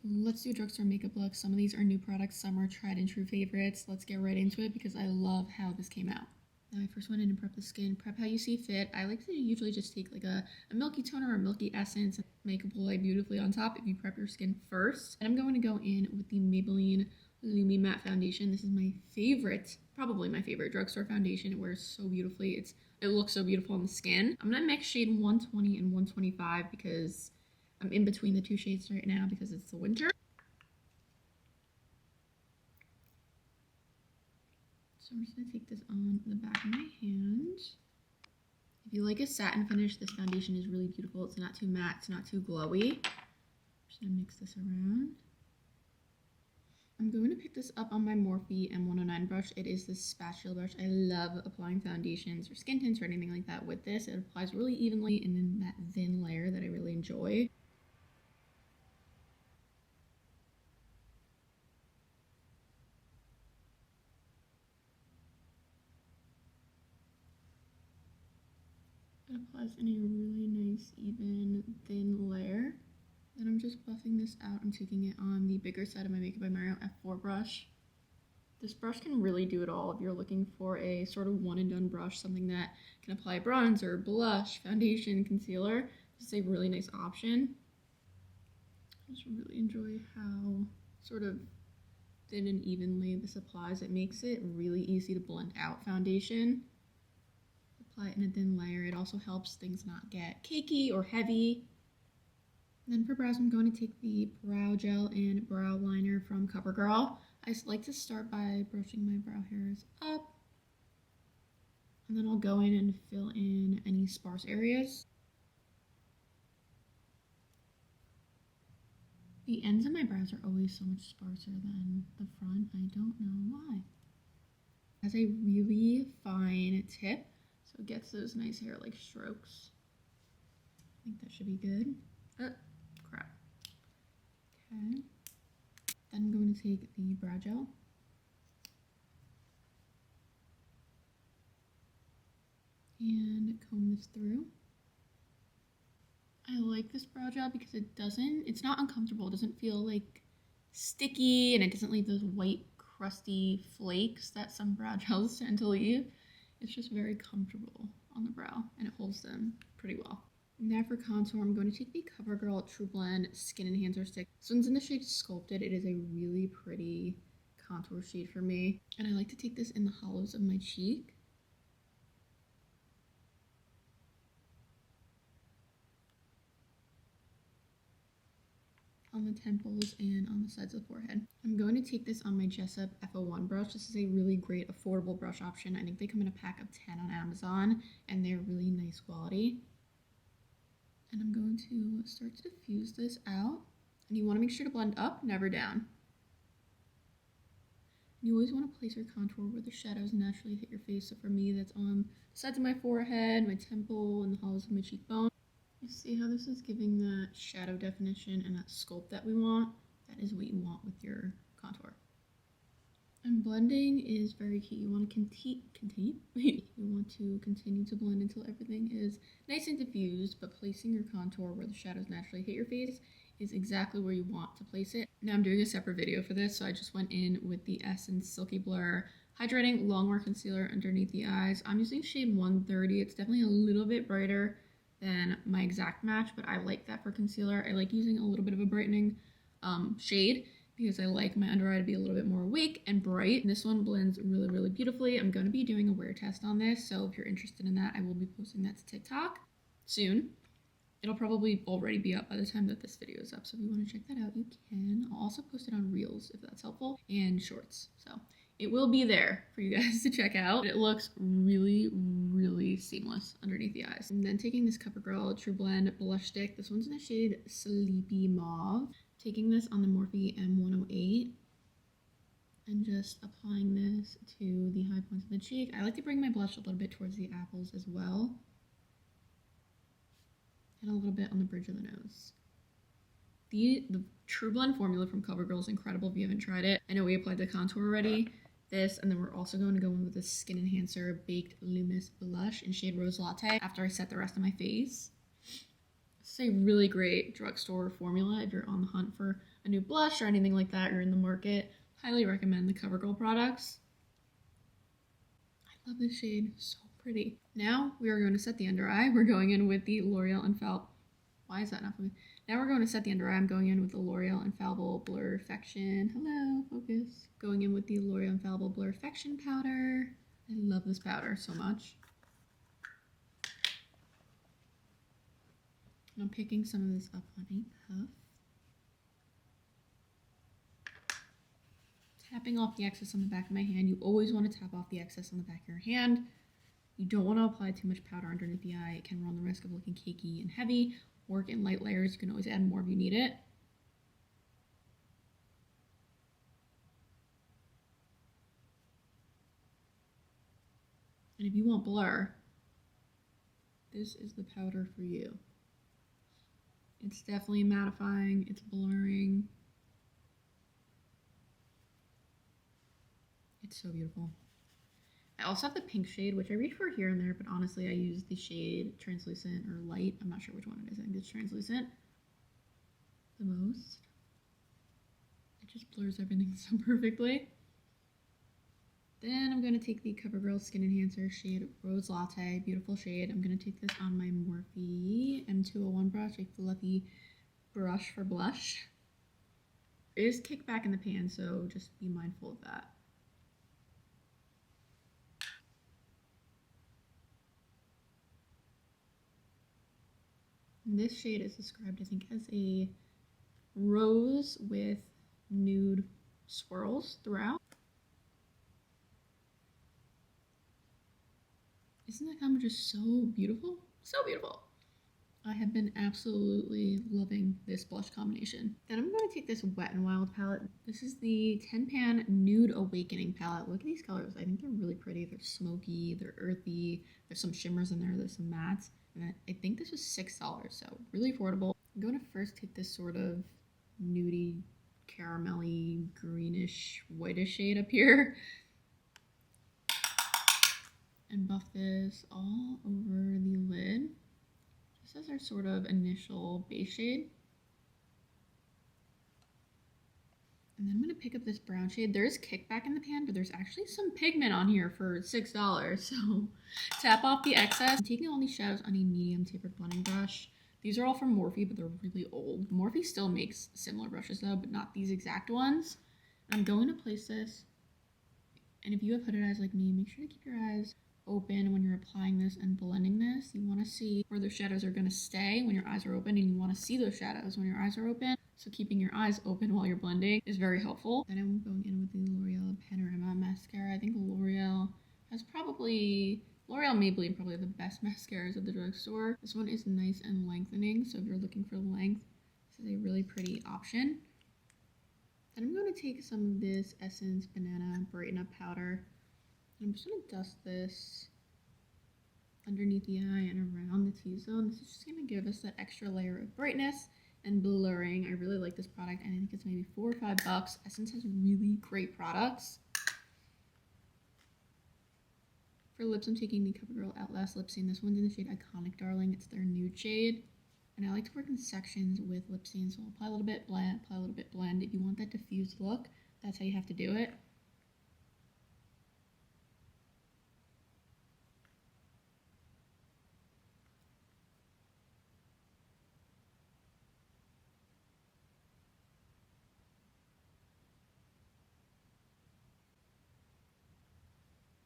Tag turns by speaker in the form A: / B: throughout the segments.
A: let's do a drugstore makeup look. Some of these are new products, some are tried and true favorites. Let's get right into it because I love how this came out. Now I first went in and prep the skin. Prep how you see fit. I like to usually just take like a milky toner or a milky essence. Makeup will lay beautifully on top if you prep your skin first. And I'm going to go in with the Maybelline Lumi-Matte foundation. This is my favorite, probably my favorite drugstore foundation. It wears so beautifully. It looks so beautiful on the skin. I'm gonna mix shade 120 and 125 because I'm in between the two shades right now because it's the winter. So I'm just going to take this on the back of my hand. If you like a satin finish, this foundation is really beautiful. It's not too matte, it's not too glowy. I'm just going to mix this around. I'm going to pick this up on my Morphe M109 brush. It is this spatula brush. I love applying foundations or skin tints or anything like that with this. It applies really evenly and in that thin layer that I really enjoy. It applies in a really nice, even, thin layer. Then I'm just buffing this out. I'm taking it on the bigger side of my Makeup by Mario F4 brush. This brush can really do it all. If you're looking for a sort of one and done brush, something that can apply bronzer, blush, foundation, concealer, this is a really nice option. I just really enjoy how sort of thin and evenly this applies. It makes it really easy to blend out foundation. Apply it in a thin layer. It also helps things not get cakey or heavy. And then for brows, I'm going to take the brow gel and brow liner from Covergirl. I like to start by brushing my brow hairs up. And then I'll go in and fill in any sparse areas. The ends of my brows are always so much sparser than the front. I don't know why. It has a really fine tip. So it gets those nice hair-like strokes. I think that should be good. Crap. Okay. Then I'm going to take the brow gel. And comb this through. I like this brow gel because it's not uncomfortable. It doesn't feel like sticky and it doesn't leave those white crusty flakes that some brow gels tend to leave. It's just very comfortable on the brow and it holds them pretty well. Now for contour, I'm going to take the Covergirl Trublend Skin Enhancer Stick. This one's in the shade Sculpted. It is a really pretty contour shade for me. And I like to take this in the hollows of my cheek. On the temples and on the sides of the forehead. I'm going to take this on my Jessup F01 brush. This is a really great affordable brush option. I think they come in a pack of 10 on Amazon and they're really nice quality. And I'm going to start to diffuse this out. And you want to make sure to blend up, never down. You always want to place your contour where the shadows naturally hit your face. So for me, that's on the sides of my forehead, my temple, and the hollows of my cheekbone. You see how this is giving that shadow definition and that sculpt that we want? That is what you want with your contour. And blending is very key. You want to continue to blend until everything is nice and diffused, but placing your contour where the shadows naturally hit your face is exactly where you want to place it. Now I'm doing a separate video for this, so I just went in with the Essence Silky Blur Hydrating Longwear Concealer underneath the eyes. I'm using shade 130. It's definitely a little bit brighter than my exact match, but I like that for concealer. I like using a little bit of a brightening shade because I like my under eye to be a little bit more awake and bright. This one blends really, really beautifully. I'm going to be doing a wear test on this, so if you're interested in that, I will be posting that to TikTok soon. It'll probably already be up by the time that this video is up, so if you want to check that out, you can. I'll also post it on Reels if that's helpful, and Shorts, so it will be there for you guys to check out. It looks really, really seamless underneath the eyes. And then taking this CoverGirl Trublend blush stick. This one's in the shade Sleepy Mauve. Taking this on the Morphe M108 and just applying this to the high points of the cheek. I like to bring my blush a little bit towards the apples as well. And a little bit on the bridge of the nose. The Trublend formula from CoverGirl is incredible if you haven't tried it. I know we applied the contour already. This, and then we're also going to go in with this Skin Enhancer Baked Luminous Blush in shade Rose Latte after I set the rest of my face. It's a really great drugstore formula if you're on the hunt for a new blush or anything like that, or in the market, highly recommend the Covergirl products. I love this shade, so pretty. Now we are going to set the under eye. We're going in with the L'Oreal Infallible. Why is that not focused? Now we're going to set the under eye. I'm going in with the L'Oreal Infallible Blurfection. Hello, focus. Going in with the L'Oreal Infallible Blurfection powder. I love this powder so much. And I'm picking some of this up on a puff. Tapping off the excess on the back of my hand. You always want to tap off the excess on the back of your hand. You don't want to apply too much powder underneath the eye. It can run the risk of looking cakey and heavy. Work in light layers. You can always add more if you need it. And if you want blur, this is the powder for you. It's definitely mattifying. It's blurring. It's so beautiful. I also have the pink shade, which I reach for here and there, but honestly, I use the shade translucent or light. I'm not sure which one it is. I think it's translucent the most. It just blurs everything so perfectly. Then I'm going to take the CoverGirl Skin Enhancer shade Rose Latte. Beautiful shade. I'm going to take this on my Morphe M201 brush, a fluffy brush for blush. It is kicked back in the pan, so just be mindful of that. And this shade is described, I think, as a rose with nude swirls throughout. Isn't that color just so beautiful? So beautiful. I have been absolutely loving this blush combination. Then I'm going to take this Wet n Wild palette. This is the 10 Pan Nude Awakening palette. Look at these colors. I think they're really pretty. They're smoky, they're earthy. There's some shimmers in there. There's some mattes. And I think this was $6, so really affordable. I'm going to first take this sort of nudie, caramelly, greenish, whitish shade up here and buff this all over the lid, just as our sort of initial base shade. And then I'm going to pick up this brown shade. There's kickback in the pan, but there's actually some pigment on here for $6. So tap off the excess. I'm taking all these shadows on a medium tapered blending brush. These are all from Morphe, but they're really old. Morphe still makes similar brushes though, but not these exact ones. I'm going to place this, and if you have hooded eyes like me, make sure to keep your eyes open when you're applying this and blending this. You want to see where those shadows are going to stay when your eyes are open, and you want to see those shadows when your eyes are open. So keeping your eyes open while you're blending is very helpful. Then I'm going in with the L'Oreal Panorama mascara. I think L'Oreal Maybelline probably the best mascaras at the drugstore. This one is nice and lengthening, so if you're looking for length, this is a really pretty option. Then I'm going to take some of this Essence Banana Brighten Up powder. I'm just going to dust this underneath the eye and around the T-zone. This is just going to give us that extra layer of brightness and blurring. I really like this product, and I think it's maybe $4 or $5. Essence has really great products. For lips, I'm taking the CoverGirl Outlast Lip Stain. This one's in the shade Iconic Darling. It's their nude shade. And I like to work in sections with lip stain, so I'll apply a little bit, blend, apply a little bit, blend. If you want that diffused look, that's how you have to do it.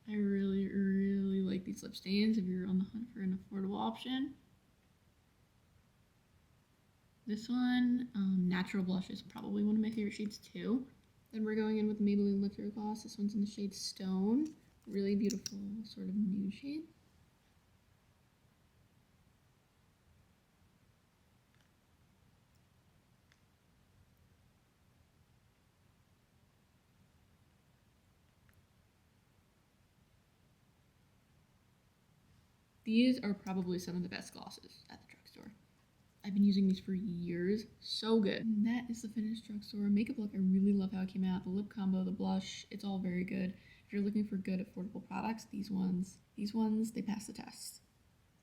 A: I really, really like these lip stains if you're on the hunt for an affordable option. This one, Natural Blush, is probably one of my favorite shades too. Then we're going in with the Maybelline Lifter Gloss. This one's in the shade Stone. Really beautiful sort of nude shade. These are probably some of the best glosses at the drugstore. I've been using these for years. So good. And that is the finished drugstore makeup look. I really love how it came out. The lip combo, the blush, it's all very good. If you're looking for good, affordable products, these ones, they pass the test.